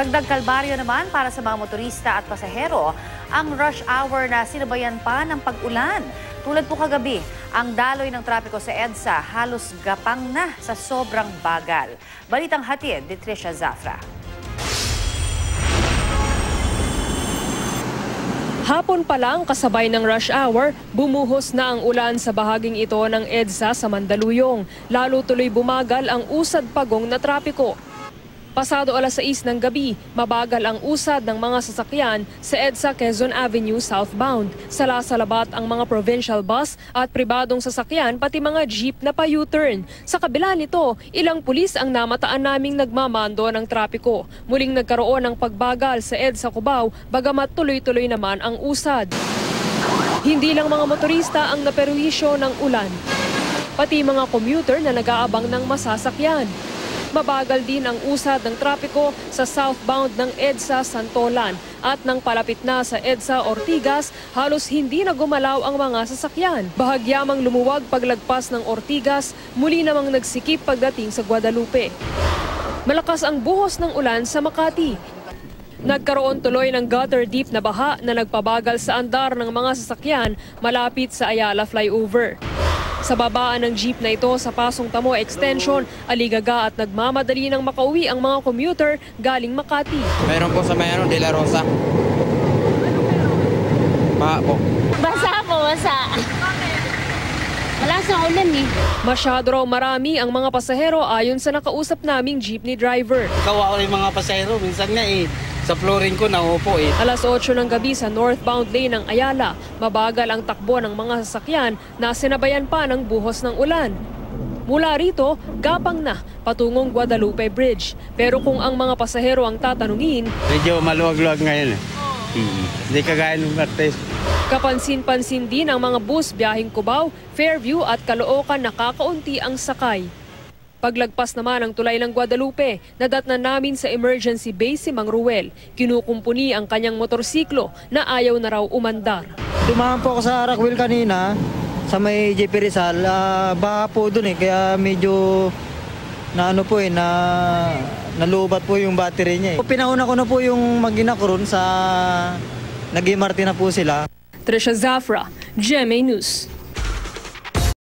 Dagdag kalbaryo naman para sa mga motorista at pasahero ang rush hour na sinabayan pa ng pag-ulan. Tulad po kagabi, ang daloy ng trapiko sa EDSA halos gapang na sa sobrang bagal. Balitang hatid ni Trisha Zafra. Hapon pa lang kasabay ng rush hour, bumuhos na ang ulan sa bahaging ito ng EDSA sa Mandaluyong. Lalo tuloy bumagal ang usad pagong na trapiko. Pasado 6:00 ng gabi, mabagal ang usad ng mga sasakyan sa EDSA Quezon Avenue southbound. Salasalabat ang mga provincial bus at pribadong sasakyan pati mga jeep na pa U-turn. Sa kabila nito, ilang pulis ang namataan naming nagmamando ng trapiko. Muling nagkaroon ng pagbagal sa EDSA Cubao, bagamat tuloy-tuloy naman ang usad. Hindi lang mga motorista ang naperwisyo ng ulan, pati mga commuter na nag-aabang ng masasakyan. Mabagal din ang usad ng trapiko sa southbound ng EDSA Santolan at nang palapit na sa EDSA Ortigas, halos hindi na gumalaw ang mga sasakyan. Bahagyamang lumuwag paglagpas ng Ortigas, muli namang nagsikip pagdating sa Guadalupe. Malakas ang buhos ng ulan sa Makati. Nagkaroon tuloy ng gutter deep na baha na nagpabagal sa andar ng mga sasakyan malapit sa Ayala Flyover. Sa babaan ng jeep na ito sa Pasong Tamo Extension, aligaga at nagmamadali ng makauwi ang mga commuter galing Makati. Mayroon po sa De La Rosa. Baha po. Basa po, basa. Malakas ang ulan eh. Masyado raw marami ang mga pasahero ayon sa nakausap naming jeepney driver. Kawawa yung mga pasahero, minsan nga sa flooring ko naupo 8:00 ng gabi sa northbound lane ng Ayala, mabagal ang takbo ng mga sasakyan na sinabayan pa ng buhos ng ulan. Mula rito, gapang na patungong Guadalupe Bridge. Pero kung ang mga pasahero ang tatanungin, medyo maluwag-luwag ngayon Hindi kagaya nung martes. Kapansin-pansin din ang mga bus biyaheng Cubao, Fairview at Caloocan na kakaunti ang sakay. Paglagpas naman ng tulay ng Guadalupe, nadatnan namin sa emergency base si Mang Ruel. Kinukumpuni ang kanyang motorsiklo na ayaw na raw umandar. Dumaan po ako sa Rockwell kanina, sa may JP Rizal. Baha po dun kaya medyo nalubat po yung battery niya. Pinauna ko na po yung mag-ina ko ron sa nag-MRT na po sila. Trisha Zafra, GMA News.